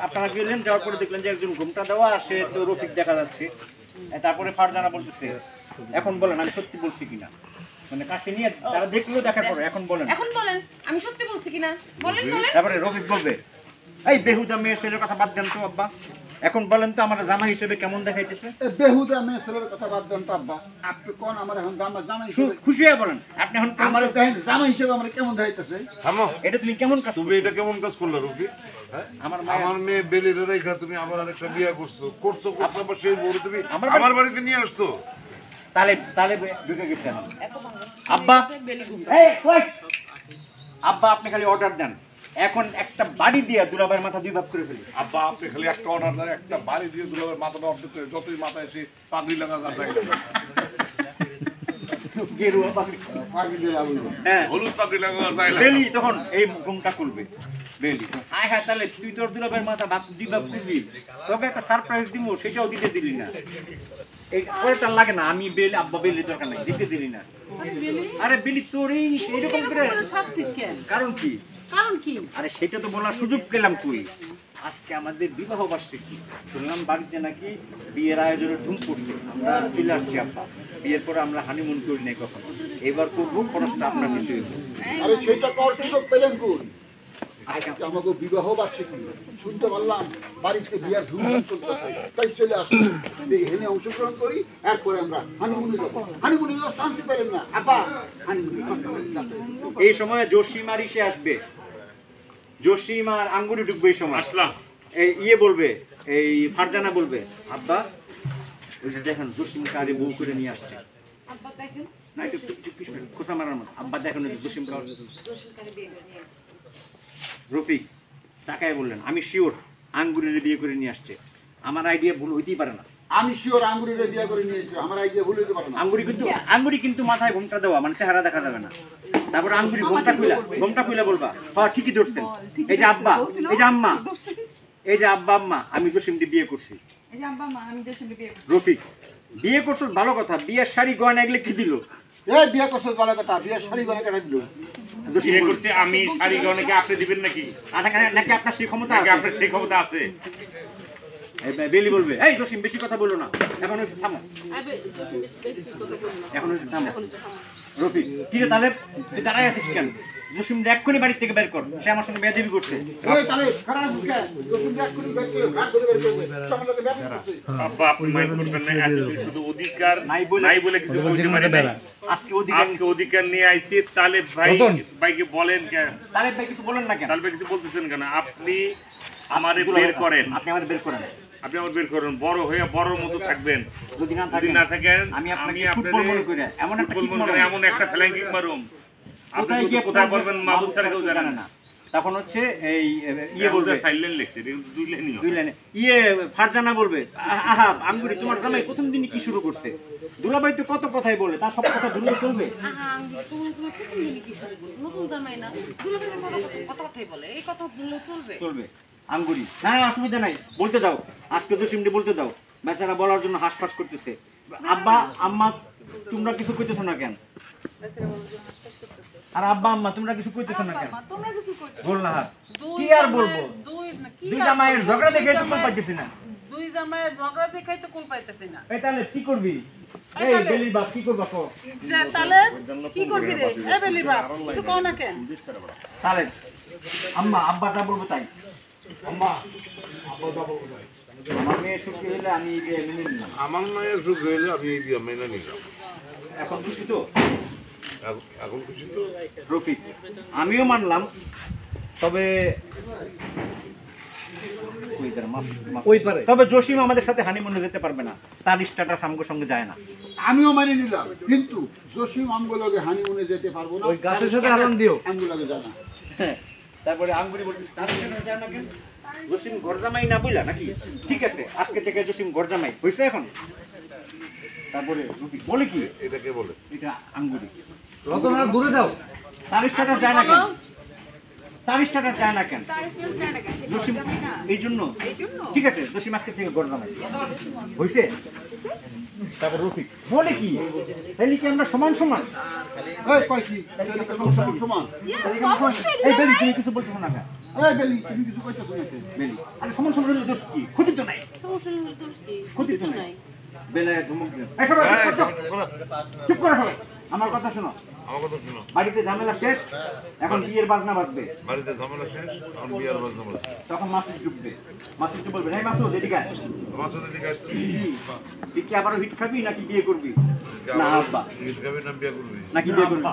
আপনারা গেলেন, যাওয়ার পরে দেখলেন যে একজন ঘুমটা দেওয়া আর সে তো রফিক দেখা যাচ্ছে। তারপরে ফারজানা বলতেছে এখন বলেন আমি সত্যি বলছি কিনা, মানে কাছে নিয়ে তারা দেখলো দেখার পরে এখন বলেন আমি সত্যি বলছি কিনা বলেন। তারপরে রফিক বলবে এই বেহুদা মেয়ে ছেলের কথা বাদ দেন তো আব্বা, এখন বলেন তো আমার জামা হিসেবে কেমন দেখাইতেছে? বেহুদা মেয়ে ছেলের কথা বাদ দেন তো আব্বা, আপনি কোন আমার এখন জামা হিসেবে খুশি হয়ে বলেন আপনি এখন আমার দেখেন জামা হিসেবে আমার কেমন দেখাইতেছে। এটা তুমি কেমন কাজ, তুমি এটা কেমন কাজ করলে রফি? আমার মেয়ে বেলির রেখা তুমি আবার আরেকটা বিয়ে করছো আবার সেই বউ তুমি আমার বাড়িতে নিয়ে আসতো। তালে ঢুকে গেছেন আব্বা। আব্বা আপনি খালি অর্ডার দেন, এখন একটা বাড়ি দিয়ে দুলাভাইয়ের মাথা 2 ভাগ করে ফেলি। আব্বা আপনি খালি একটা অর্ডার দেন, একটা বাড়ি দিয়ে দুলাভাইয়ের মাথাটা অর্ধেক করে যতই মাথায় এসে পাগড়ি লাগা যায় গেরুয়া পাগড়ি, হ্যাঁ হলুদ পাগড়ি লাগা যায় বেলি তখন এই ঘুমটা খুলবে বেলি। আয় হ্যাঁ তাহলে তুই তোর দুলাভাইয়ের মাথা 2 ভাগ করবি, তোকে একটা সারপ্রাইজ দিব, সেটাও দিতে দিলি না। এই পরেরটা লাগে না, আমি বেলি আব্বা বেলি দরকার নাই, দিতে দিলি না। আরে বেলি তোর এইরকম করে কারণ কি? আরে সেটা তো বলার সুযোগ পেলাম কই। আজকে আমাদের বিবাহ বার্ষিকী, শুনলাম বাড়িতে নাকি বিয়ের আয়োজনের ধুম পড়ছে, আমরা চলে আসছি আব্বা। বিয়ের পরে আমরা হানিমুন করি নাই কখনো, এবার করবো, খরচটা আপনার নিশ্চয়ই হইব। আরে সেটা কর সুযোগ পেলেন কই? আমাকে বিবাহ বার্ষিকী শুনতে পারলাম বাড়িতে বিয়ার ধুমধাম চলতেছে, তাই চলে আসুন এখানে অংশগ্রহণ করি, এরপরে আমরা হানিমুনে যাবো। হানিমুনে যাওয়ার চান্স পেলেন না আব্বা, হানিমুনে এই সময় জসিম আর ইসে আসবে, জসিম আর আঙ্গুরি ঢুকবে। এই সময় আসলাম এই ইয়ে বলবে, এই ফারজানা বলবে আব্বা ওই যে দেখেন জসিম কারে বউ করে নিয়ে আসছে। আব্বা দেখেন না একটু খোঁচা মারার মতো, আব্বা দেখেন জসিম কার। রফিক তাকায় বললেন আমি শিওর আঙ্গুরির বিয়ে করে নিয়ে আসছে, আমার আইডিয়া ভুল হইতেই পারে না। আমি শিওর আঙ্গুরিরে বিয়ে করে নিয়েছি, আমার আইডিয়া ভুল হইতে পারে না। আঙ্গুরি কিন্তু মাথায় ঘোমটা দেওয়া, মানে চেহারা দেখা যাবে না। তারপর আঙ্গুরি ঘোমটা খুলে বলবা হ্যাঁ ঠিকই ধরতেন। এই যে আব্বা, এই যে আম্মা, এই যে আব্বা আম্মা আমি জসিমকে বিয়ে করছি। রফিক বিয়ে করছো ভালো কথা, বিয়ের শাড়ি গয়না এগুলো কি দিল? এই বিয়ে করছো ভালো কথা, বিয়ের শাড়ি গয়না কেটে দিল। বিয়ে করছি আমি, শাড়ি গয়নাকে আপনি দিবেন নাকি? নাকি আপনার সেই ক্ষমতা আছে? আপনার সেই ক্ষমতা আছে? বেলি বলবে এই জসিম বেশি কথা বললো না, এখন থামো, এখন থামো। রফিক কি রে তাহলে তুই দাঁড়াই আছিস কেন? জসিম এক্ষুনি বাড়ি থেকে বের কর, সে আমার সঙ্গে বেয়াদবি করছে। আব্বা আপনি মাইন্ড করবেন না, এত শুধু অধিকার নাই বলে কিছু বলতে পারি না। আজকে অধিকার নিয়ে আইছি, তাহলে ভাইকে বলেন কেন? তাহলে ভাই কিছু বলেন না কেন? তাহলে কিছু বলতেছেন কেন? আপনি আমারে বের করেন, আপনি আমাদের বের করেন, আপনি আমার বের করেন, বড় হয়ে বড়র মতো থাকবেন। যদি না থাকেন আমি ফুটবল মনে করি, এমন একটা ফ্ল্যাঙ্কিং মারুম, আপনি কোথায় বলবেন মাহবুব স্যার কেউ জানে না। তখন হচ্ছে এই ইয়ে বলবে সাইলেন্ট লেখছে, দুই লাইনে ইয়ে ফারজানা বলবে আহা আঙ্গুরি তোমার জামাই প্রথম দিনই কি শুরু করছে? দুলাভাই তো কত কথাই বলে, তার সব কথা দুলাভাই চলবে। আহা আঙ্গুরি তোমার প্রথম দিনই কি শুরু করছে? নতুন জামাই না, দুলাভাই কত কথাই বলে, এই কথা বললে চলবে? আঙ্গুরি না অসুবিধা নাই, বলতে দাও, আজকে তো সিমডি বলতে দাও, বেচারা বলার জন্য হাসপাস করতেছে। আব্বা আম্মা তোমরা কিছু কইতেছো না কেন? আর আব্বা আম্মা তোমরা কিছু কইতেছো না কেন? বললা কি আর বলবো, দুই জামাইয়ের ঝগড়া দেখে তো কোন পাইতেছি না, দুই জামাইয়ের ঝগড়া দেখাই তো কোন পাইতেছি না। এই তাহলে কি করবি? এই বেলি বাপ কি করবা কো? তাহলে কি করবি রে? এই বেলি বাপ তুই কও না কেন? তাহলে আম্মা আব্বাটা বলবো তাই, আম্মা আব্বা বলবো তাই। আমার মেয়ে সুখী হলে আমি এই বিয়ে মেনে নিলাম, আমার মায়ের সুখ হইলে আমি এই বিয়ে মেনে নিলাম। এখন খুশি তো? এখন খুশি তো? রফিক আমিও মানলাম, তবে তবে জসিম আমাদের সাথে হানিমুনে যেতে পারবে না, তার স্ট্যাটাস আমগো সঙ্গে যায় না। আমিও মেনে নিলাম, কিন্তু জসিম আমগুলোকে হানিমুনে যেতে পারবো না, ওই গাছের সাথে আনন্দ দিও আমগুলোকে যায় না। তারপরে আঙ্গুরি বলতে তার কেন যায় না কেন? জসিম ঘর জামাই না বইলা নাকি? ঠিক আছে আজকে থেকে জসিম ঘর জামাই হইছে এখন। তারপরে রফিক বলে কি এটাকে বলে এটা আঙ্গুরি রতনা দূরে দাও, তার স্ট্যাটাস যায় না কেন? তার স্ট্যাটাস যায় না কেন? জসিম এই জন্য ঠিক আছে জসিম আজকে থেকে ঘর জামাই হইছে। তারপর রফিক বলে কি তাহলে কি আমরা সমান সমান এই কইছি সমান সমান এই বেলি তুমি কিছু বলছো না কেন এই বেলি তুমি কিছু কইতেছো না বেলি আরে সমান সমান হলে দোষ কি ক্ষতি তো নাই সমস্যা নেই, দোষ কি? ক্ষতি তো নাই বেলে ধমক দিন এই সবাই চুপ করো সবাই আমার কথা শোনো আমার কথা শোনো, বাড়িতে ঝামেলা শেষ এখন বিয়ের বাজনা বাজবে বাড়িতে ঝামেলা শেষ, এখন বিয়ার বাজনা বাজে। তখন মাসুদ ঢুকবে মাসুদ বলবে এই মাসুদ এদিকে আয়। আমার সাথে দিকে আসছি, তুই কি আবারও হিট খাবি নাকি বিয়ে করবি না আব্বা গীত গাবি না বিয়া করবি? নাকি বিয়ে করবি